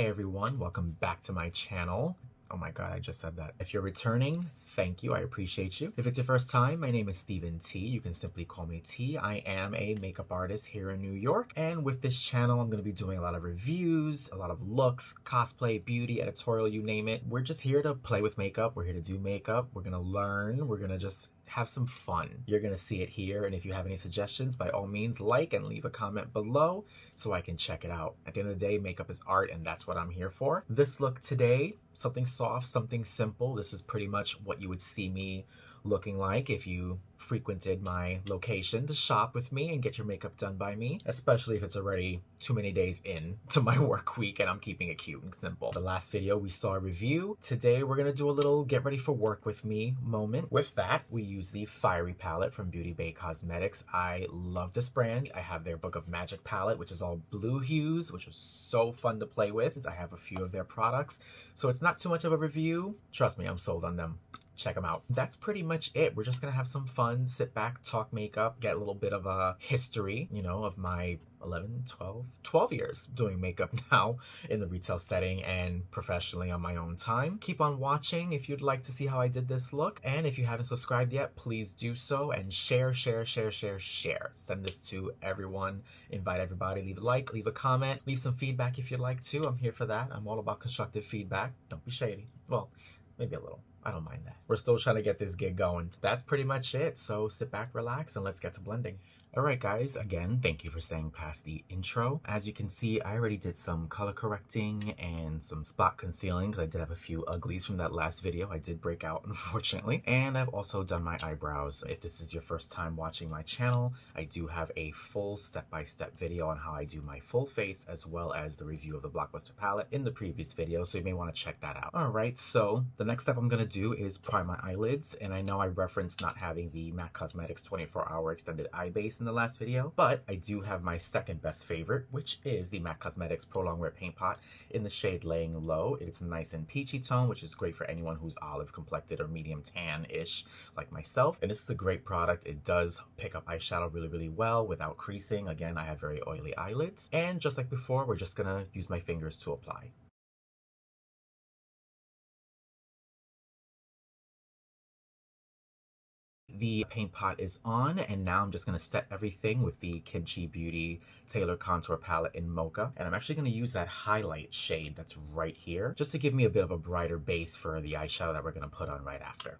Hey everyone, welcome back to my channel. Oh my god, I just said that. If you're returning, thank you, I appreciate you. If it's your first time, my name is Stephen T. You can simply call me T. I am a makeup artist here in New York, and with this channel, I'm going to be doing a lot of reviews, a lot of looks, cosplay, beauty, editorial, you name it. We're just here to play with makeup. We're here to do makeup. We're going to learn. We're going to just have some fun. You're gonna see it here, and if you have any suggestions, by all means, like and leave a comment below so I can check it out. At the end of the day, makeup is art, and that's what I'm here for. This look today, something soft, something simple. This is pretty much what you would see me looking like if you frequented my location to shop with me and get your makeup done by me, especially if it's already too many days in to my work week and I'm keeping it cute and simple. The last video we saw a review. Today we're gonna do a little get ready for work with me moment. With that, we use the Fiery palette from Beauty Bay Cosmetics. I love this brand. I have their Book of Magic palette, which is all blue hues, which is so fun to play with. I have a few of their products, so it's not too much of a review. Trust me, I'm sold on them. Check them out. That's pretty much it. We're just gonna have some fun, sit back, talk makeup, get a little bit of a history, you know, of my 12 years doing makeup now in the retail setting and professionally on my own time. Keep on watching if you'd like to see how I did this look. And if you haven't subscribed yet, please do so and share. Send this to everyone, invite everybody, leave a like, leave a comment, leave some feedback if you'd like to. I'm here for that. I'm all about constructive feedback. Don't be shady. Well, maybe a little. I don't mind that. We're still trying to get this gig going. That's pretty much it. So sit back, relax, and let's get to blending. All right, guys, again, thank you for staying past the intro. As you can see, I already did some color correcting and some spot concealing because I did have a few uglies from that last video. I did break out, unfortunately. And I've also done my eyebrows. If this is your first time watching my channel, I do have a full step-by-step video on how I do my full face, as well as the review of the Blockbuster palette in the previous video, so you may want to check that out. All right, so the next step I'm going to do is prime my eyelids, and I know I referenced not having the MAC Cosmetics 24-hour extended eye base in the last video, but I do have my second best favorite, which is the MAC Cosmetics Pro Longwear Paint Pot in the shade Laying Low. It's nice and peachy tone, which is great for anyone who's olive complected or medium tan-ish like myself. And this is a great product. It does pick up eyeshadow really well without creasing. Again, I have very oily eyelids. And just like before, we're just gonna use my fingers to apply. The paint pot is on, and now I'm just going to set everything with the Kimchi Beauty Tailor Contour Palette in Mocha. And I'm actually going to use that highlight shade that's right here, just to give me a bit of a brighter base for the eyeshadow that we're going to put on right after.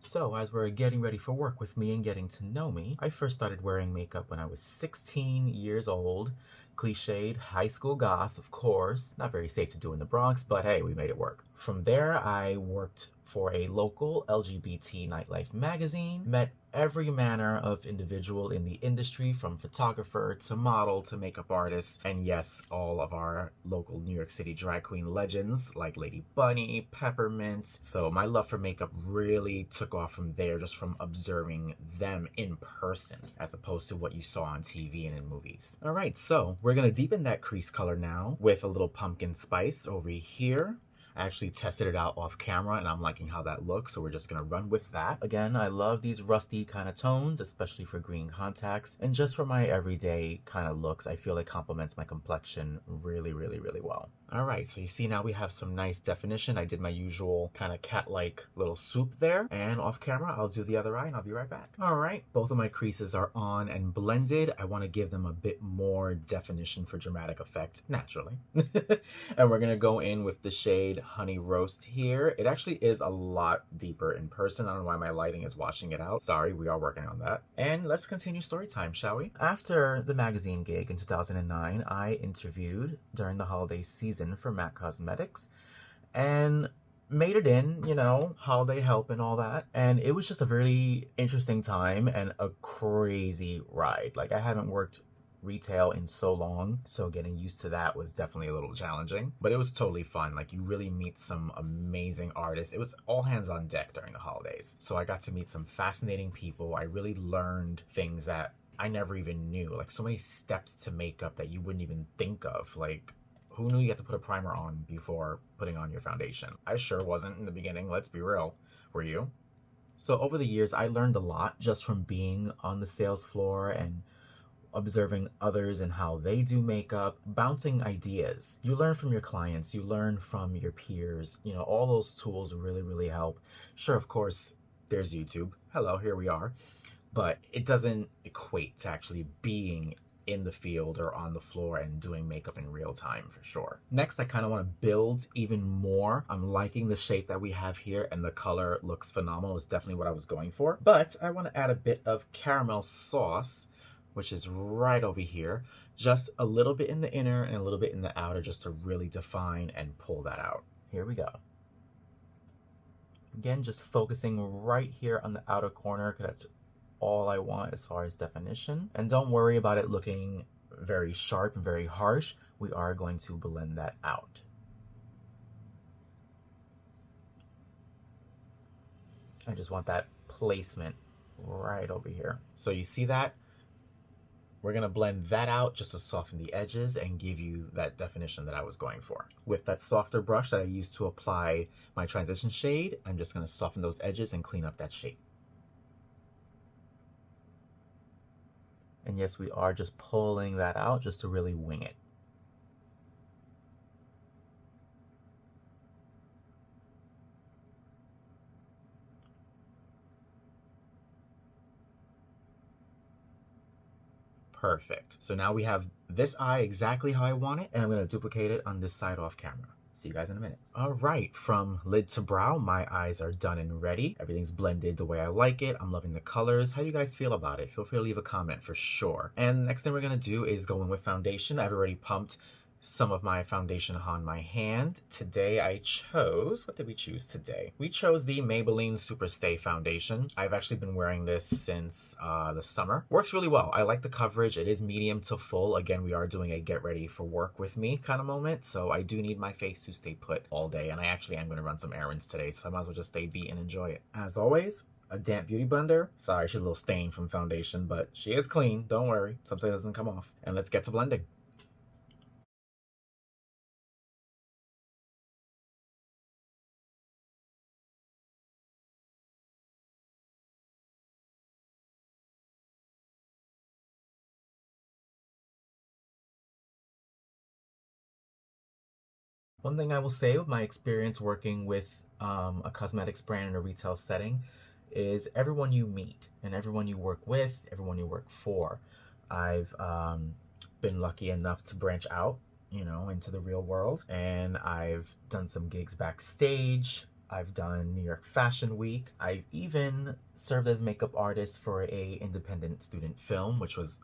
So as we're getting ready for work with me and getting to know me, I first started wearing makeup when I was 16 years old. Cliched, high school goth, of course. Not very safe to do in the Bronx, but hey, we made it work. From there, I worked for a local LGBT nightlife magazine, met every manner of individual in the industry, from photographer to model to makeup artist, and yes, all of our local New York City drag queen legends like Lady Bunny, Peppermint. So my love for makeup really took off from there, just from observing them in person as opposed to what you saw on TV and in movies. All right, so we're gonna deepen that crease color now with a little pumpkin spice over here. I actually tested it out off camera and I'm liking how that looks, so we're just gonna run with that. Again, I love these rusty kind of tones, especially for green contacts, and just for my everyday kind of looks, I feel it complements my complexion really well. All right, so you see now we have some nice definition. I did my usual kind of cat-like little swoop there, and off camera I'll do the other eye and I'll be right back. All right, both of my creases are on and blended. I want to give them a bit more definition for dramatic effect, naturally. And we're gonna go in with the shade Honey Roast here. It actually is a lot deeper in person. I don't know why my lighting is washing it out. Sorry, we are working on that. And let's continue story time, shall we? After the magazine gig in 2009, I interviewed during the holiday season for MAC Cosmetics and made it in, you know, holiday help and all that. And it was just a really interesting time and a crazy ride. Like, I haven't worked retail in so long, so getting used to that was definitely a little challenging, but it was totally fun. Like, you really meet some amazing artists. It was all hands on deck during the holidays, so I got to meet some fascinating people. I really learned things that I never even knew, like so many steps to makeup that you wouldn't even think of. Like, Who knew you had to put a primer on before putting on your foundation? I sure wasn't in the beginning, let's be real. Were you? So over the years, I learned a lot just from being on the sales floor and observing others and how they do makeup, bouncing ideas. You learn from your clients, you learn from your peers. You know, all those tools really, really help. Sure, of course, there's YouTube. Hello, here we are. But it doesn't equate to actually being in the field or on the floor and doing makeup in real time, for sure. Next, I kind of want to build even more. I'm liking the shape that we have here, and the color looks phenomenal. It's definitely what I was going for. But I want to add a bit of caramel sauce, which is right over here. Just a little bit in the inner and a little bit in the outer, just to really define and pull that out. Here we go. Again, just focusing right here on the outer corner, because that's all I want as far as definition. And don't worry about it looking very sharp and very harsh. We are going to blend that out. I just want that placement right over here. So you see that? We're gonna blend that out just to soften the edges and give you that definition that I was going for. With that softer brush that I used to apply my transition shade, I'm just gonna soften those edges and clean up that shape. And yes, we are just pulling that out just to really wing it. Perfect. So now we have this eye exactly how I want it, and I'm going to duplicate it on this side off camera. See you guys in a minute. All right, from lid to brow, my eyes are done and ready. Everything's blended the way I like it. I'm loving the colors. How do you guys feel about it? Feel free to leave a comment for sure. And next thing we're going to do is go in with foundation. I've already pumped some of my foundation on my hand. Today I chose, what did we choose today? We chose the Maybelline Superstay foundation. I've actually been wearing this since the summer. Works really well. I like the coverage. It is medium to full. Again, we are doing a get ready for work with me kind of moment, so I do need my face to stay put all day, and I actually am going to run some errands today, so I might as well just stay beat and enjoy it. As always, a damp beauty blender. Sorry, she's a little stained from foundation, but she is clean. Don't worry. Something doesn't come off. And let's get to blending. One thing I will say with my experience working with a cosmetics brand in a retail setting is everyone you meet and everyone you work with, everyone you work for. I've been lucky enough to branch out, you know, into the real world, and I've done some gigs backstage. I've done New York Fashion Week. I've even served as makeup artist for a independent student film, which was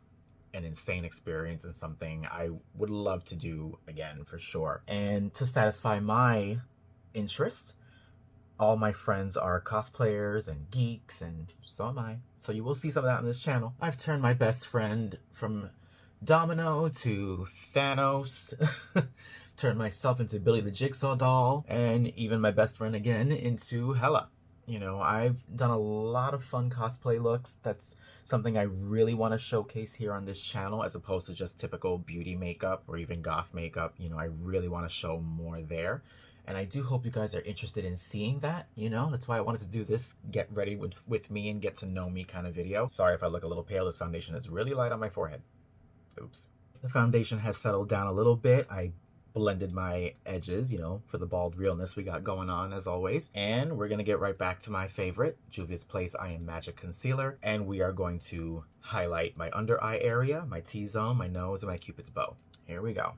an insane experience and something I would love to do again for sure. And to satisfy my interests, all my friends are cosplayers and geeks, and so am I. So you will see some of that on this channel. I've turned my best friend from Domino to Thanos, turned myself into Billy the Jigsaw doll, and even my best friend again into Hella. You know, I've done a lot of fun cosplay looks. That's something I really want to showcase here on this channel, as opposed to just typical beauty makeup or even goth makeup. You know, I really want to show more there. And I do hope you guys are interested in seeing that, you know? That's why I wanted to do this get ready with me and get to know me kind of video. Sorry if I look a little pale. This foundation is really light on my forehead. Oops. The foundation has settled down a little bit. I blended my edges, you know, for the bald realness we got going on as always. And we're gonna get right back to my favorite, Juvia's Place I Am Magic Concealer. And we are going to highlight my under eye area, my T-zone, my nose, and my Cupid's bow. Here we go.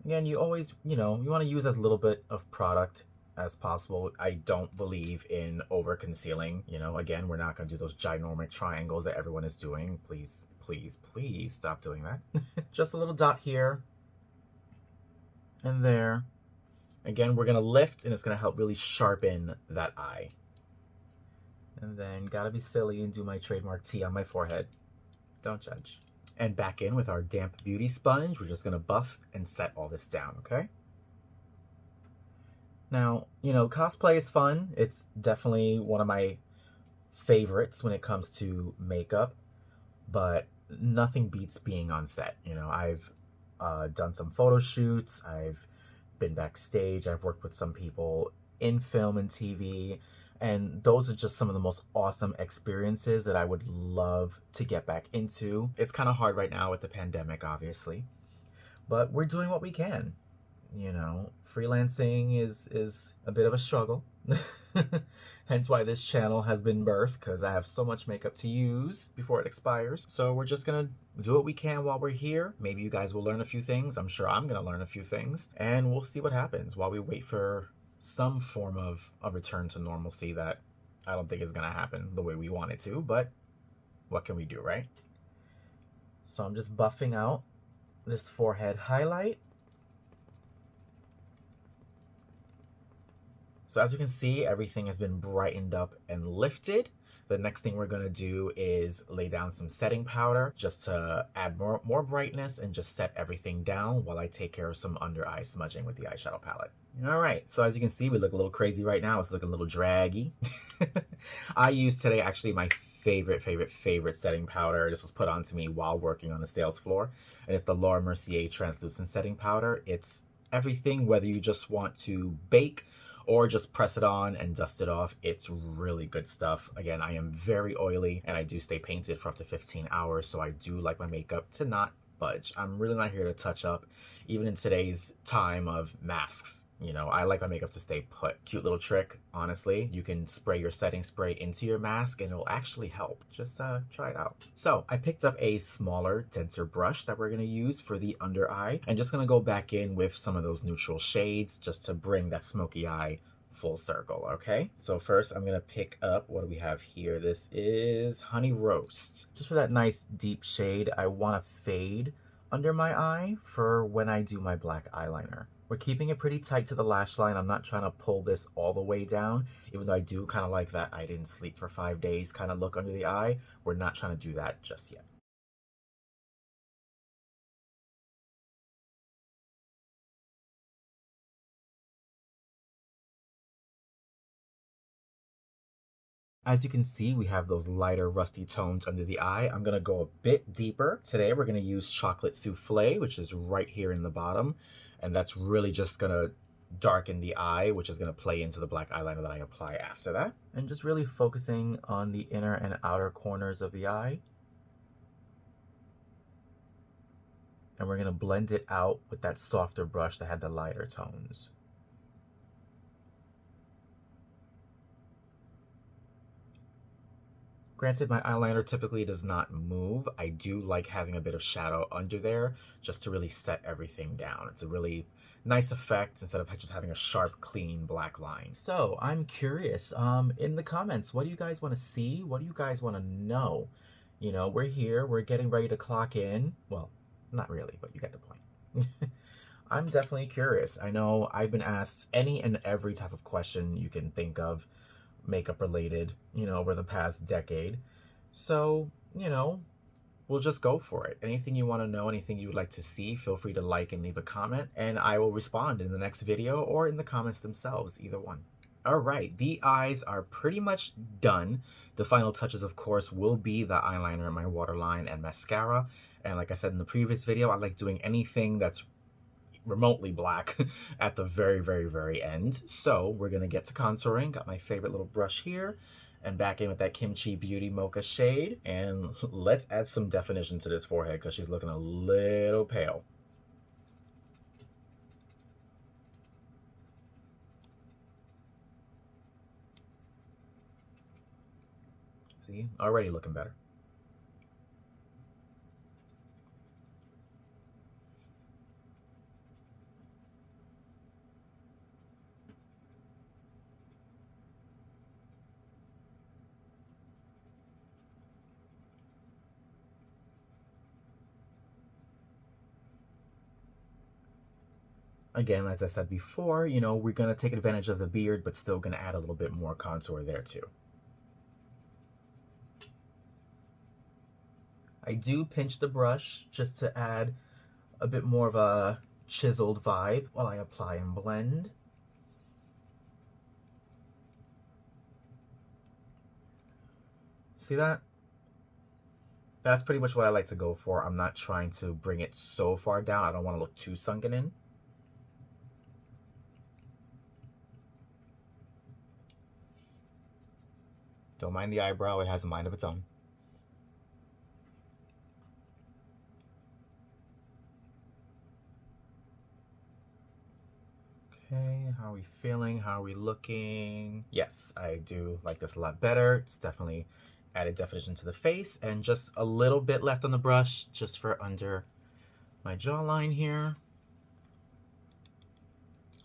Again, you always, you know, you wanna use as little bit of product as possible. I don't believe in over concealing. You know, again, we're not gonna do those ginormous triangles that everyone is doing. Please, please, please stop doing that. Just a little dot here and there. Again, we're gonna lift, and it's gonna help really sharpen that eye. And then gotta be silly and do my trademark T on my forehead. Don't judge. And back in with our damp beauty sponge. We're just gonna buff and set all this down, okay? Now, you know, cosplay is fun. It's definitely one of my favorites when it comes to makeup, but nothing beats being on set. You know, I've done some photo shoots, I've been backstage, I've worked with some people in film and TV, and those are just some of the most awesome experiences that I would love to get back into. It's kind of hard right now with the pandemic, obviously, but we're doing what we can. You know, freelancing is a bit of a struggle. Hence why this channel has been birthed, because I have so much makeup to use before it expires. So we're just gonna do what we can while we're here. Maybe you guys will learn a few things. I'm sure I'm gonna learn a few things, and we'll see what happens while we wait for some form of a return to normalcy that I don't think is gonna happen the way we want it to, but what can we do, right? So I'm just buffing out this forehead highlight. So as you can see, everything has been brightened up and lifted. The next thing we're gonna do is lay down some setting powder just to add more brightness and just set everything down while I take care of some under eye smudging with the eyeshadow palette. All right, so as you can see, we look a little crazy right now. It's looking a little draggy. I used today actually my favorite setting powder. This was put on to me while working on the sales floor, and it's the Mercier translucent setting powder. It's everything, whether you just want to bake or just press it on and dust it off. It's really good stuff. Again, I am very oily and I do stay painted for up to 15 hours, so I do like my makeup to not budge. I'm really not here to touch up, even in today's time of masks. You know, I like my makeup to stay put. Cute little trick, honestly. You can spray your setting spray into your mask and it'll actually help. Just try it out. So I picked up a smaller, denser brush that we're gonna use for the under eye. And just gonna go back in with some of those neutral shades just to bring that smoky eye full circle, okay? So first I'm gonna pick up, what do we have here? This is Honey Roast. Just for that nice deep shade, I wanna fade under my eye for when I do my black eyeliner. We're keeping it pretty tight to the lash line. I'm not trying to pull this all the way down, even though I do kind of like that I didn't sleep for 5 days kind of look under the eye. We're not trying to do that just yet. As you can see, we have those lighter rusty tones under the eye. I'm gonna go a bit deeper. Today, we're gonna use Chocolate Souffle, which is right here in the bottom. And that's really just gonna darken the eye, which is gonna play into the black eyeliner that I apply after that. And just really focusing on the inner and outer corners of the eye. And we're gonna blend it out with that softer brush that had the lighter tones. Granted, my eyeliner typically does not move. I do like having a bit of shadow under there just to really set everything down. It's a really nice effect instead of just having a sharp, clean black line. So I'm curious, in the comments, what do you guys want to see? What do you guys want to know? You know, we're here, we're getting ready to clock in. Well, not really, but you get the point. I'm definitely curious. I know I've been asked any and every type of question you can think of, makeup related, you know, over the past decade. So, you know, we'll just go for it. Anything you want to know, anything you would like to see, feel free to like and leave a comment, and I will respond in the next video or in the comments themselves, either one. All right, the eyes are pretty much done. The final touches, of course, will be the eyeliner, my waterline, and mascara. And like I said in the previous video, I like doing anything that's remotely black at the very end. So we're gonna get to contouring. Got my favorite little brush here and back in with that Kimchi Beauty Mocha shade, and let's add some definition to this forehead because she's looking a little pale. See, already looking better. Again, as I said before, you know, we're going to take advantage of the beard, but still going to add a little bit more contour there too. I do pinch the brush just to add a bit more of a chiseled vibe while I apply and blend. See that? That's pretty much what I like to go for. I'm not trying to bring it so far down. I don't want to look too sunken in. Don't mind the eyebrow, it has a mind of its own. Okay, how are we feeling? How are we looking? Yes, I do like this a lot better. It's definitely added definition to the face, and just a little bit left on the brush just for under my jawline here.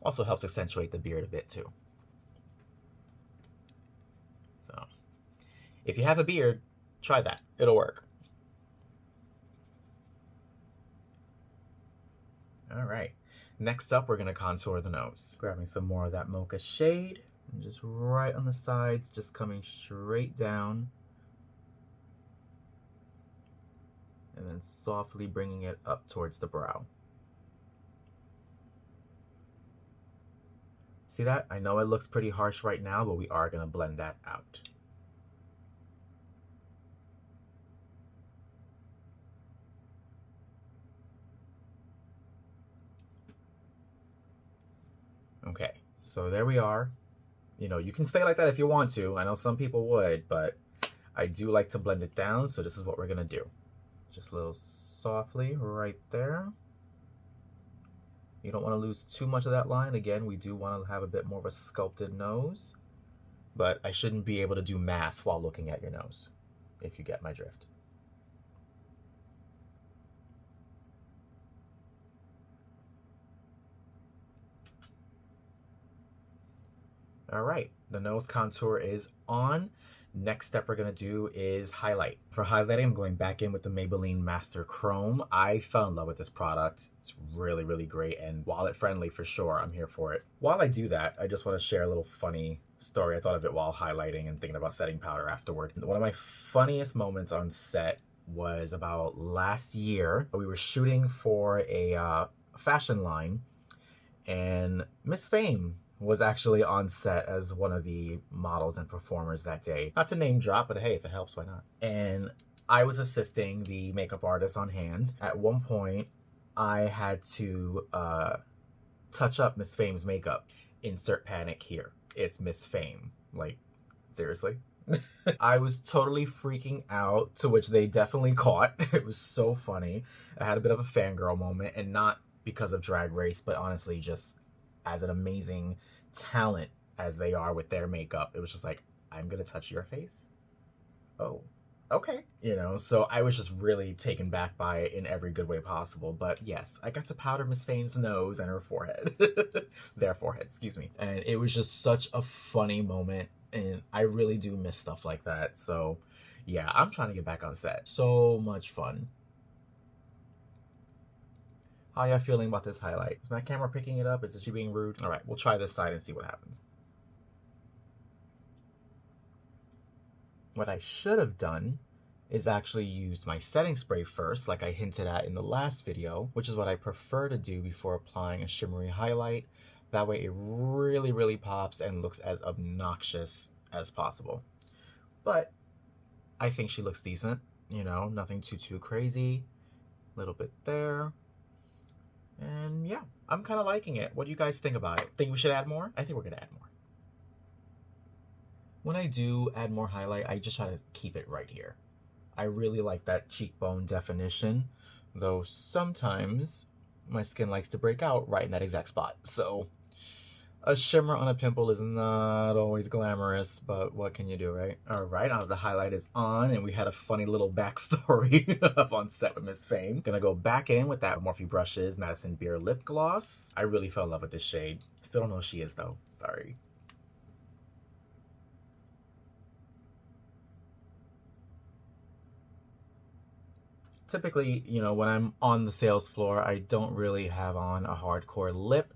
Also helps accentuate the beard a bit too. So if you have a beard, try that. It'll work. All right. Next up, we're going to contour the nose. Grabbing some more of that mocha shade, and just right on the sides, just coming straight down. And then softly bringing it up towards the brow. See that? I know it looks pretty harsh right now, but we are going to blend that out. Okay, so there we are. You know, you can stay like that if you want to. I know some people would, but I do like to blend it down, so this is what we're gonna do. Just a little softly right there. You don't want to lose too much of that line. Again, we do want to have a bit more of a sculpted nose, but I shouldn't be able to do math while looking at your nose, if you get my drift. All right, the nose contour is on. Next step we're gonna do is highlight. For highlighting, I'm going back in with the Maybelline Master Chrome. I fell in love with this product. It's really, really great and wallet friendly for sure. I'm here for it. While I do that, I just wanna share a little funny story. I thought of it while highlighting and thinking about setting powder afterward. One of my funniest moments on set was about last year. We were shooting for a fashion line, and Miss Fame was actually on set as one of the models and performers that day. Not to name drop, but hey, if it helps, why not? And I was assisting the makeup artist on hand. At one point, I had to touch up Miss Fame's makeup. Insert panic here. It's Miss Fame. Like, seriously? I was totally freaking out, to which they definitely caught. It was so funny. I had a bit of a fangirl moment, and not because of Drag Race, but honestly just as an amazing talent as they are with their makeup. It was just like, I'm gonna touch your face? Oh, okay. You know, so I was just really taken back by it in every good way possible. But yes, I got to powder Miss Fame's nose and her forehead. Their forehead, excuse me. And it was just such a funny moment, and I really do miss stuff like that. So yeah, I'm trying to get back on set. So much fun. How y'all feeling about this highlight? Is my camera picking it up? Is she being rude? All right, we'll try this side and see what happens. What I should have done is actually use my setting spray first, like I hinted at in the last video, which is what I prefer to do before applying a shimmery highlight. That way it really, really pops and looks as obnoxious as possible. But I think she looks decent, you know, nothing too crazy. A little bit there. And yeah, I'm kind of liking it. What do you guys think about it? Think we should add more? I think we're gonna add more. When I do add more highlight, I just try to keep it right here. I really like that cheekbone definition, though sometimes my skin likes to break out right in that exact spot. So a shimmer on a pimple is not always glamorous, but what can you do, right? All right, the highlight is on, and we had a funny little backstory of on set with Miss Fame. Gonna go back in with that Morphe Brushes Madison Beer Lip Gloss. I really fell in love with this shade. Still don't know who she is though, sorry. Typically, you know, when I'm on the sales floor, I don't really have on a hardcore lip.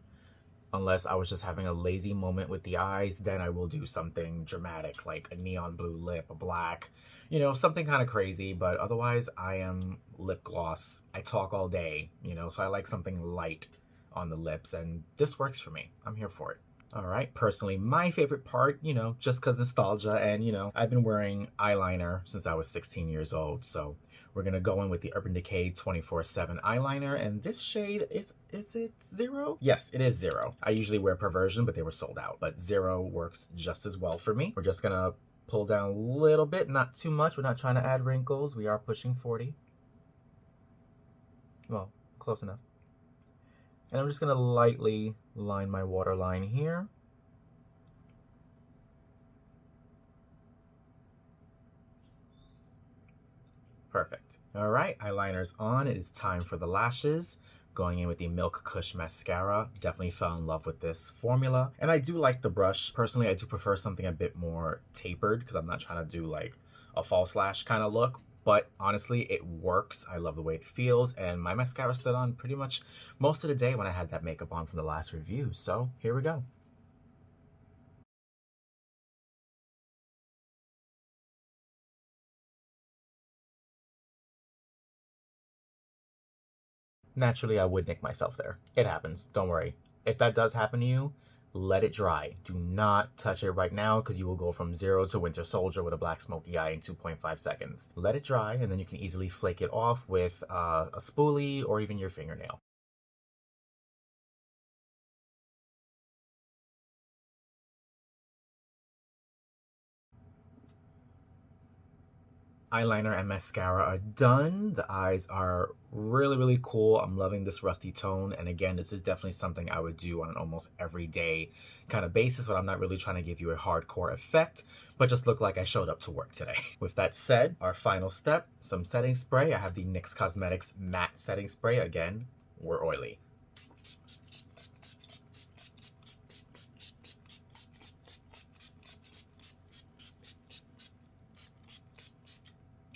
Unless I was just having a lazy moment with the eyes, then I will do something dramatic like a neon blue lip, a black, you know, something kind of crazy. But otherwise, I am lip gloss. I talk all day, you know, so I like something light on the lips, and this works for me. I'm here for it. All right, personally, my favorite part, just because nostalgia, and I've been wearing eyeliner since I was 16 years old, so we're gonna go in with the Urban Decay 24/7 eyeliner, and this shade is it 0? Yes, it is 0. I usually wear Perversion, but they were sold out, but 0 works just as well for me. We're just gonna pull down a little bit, not too much. We're not trying to add wrinkles. We are pushing 40. Well, close enough. And I'm just gonna lightly line my waterline here. Perfect. All right, eyeliner's on. It is time for the lashes. Going in with the Milk Kush mascara. Definitely fell in love with this formula. And I do like the brush. Personally, I do prefer something a bit more tapered because I'm not trying to do like a false lash kind of look. But honestly, it works. I love the way it feels. And my mascara stood on pretty much most of the day when I had that makeup on from the last review. So here we go. Naturally, I would nick myself there. It happens. Don't worry. If that does happen to you, let it dry. Do not touch it right now because you will go from 0 to Winter Soldier with a black smoky eye in 2.5 seconds. Let it dry, and then you can easily flake it off with a spoolie or even your fingernail. Eyeliner and mascara are done. The eyes are really, really cool. I'm loving this rusty tone. And again, this is definitely something I would do on an almost everyday kind of basis, but I'm not really trying to give you a hardcore effect, but just look like I showed up to work today. With that said, our final step, some setting spray. I have the NYX Cosmetics Matte Setting Spray. Again, we're oily.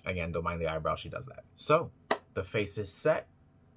Again, don't mind the eyebrow, she does that. So, the face is set.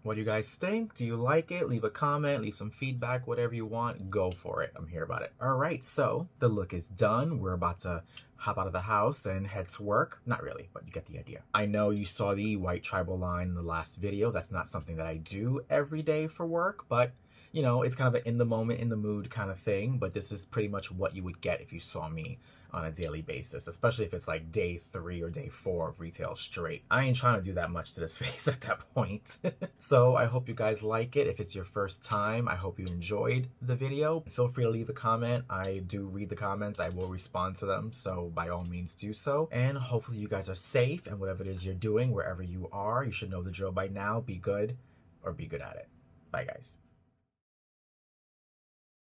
What do you guys think? Do you like it? Leave a comment, leave some feedback, whatever you want. Go for it. I'm here about it. All right, so the look is done. We're about to hop out of the house and head to work. Not really, but you get the idea. I know you saw the white tribal line in the last video. That's not something that I do every day for work, but it's kind of an in the moment, in the mood kind of thing, but this is pretty much what you would get if you saw me on a daily basis, especially if it's like day 3 or day 4 of retail straight. I ain't trying to do that much to this face at that point. So I hope you guys like it. If it's your first time, I hope you enjoyed the video. Feel free to leave a comment. I do read the comments. I will respond to them, so by all means do so. And hopefully you guys are safe, and whatever it is you're doing, wherever you are, you should know the drill by now. Be good or be good at it. Bye, guys.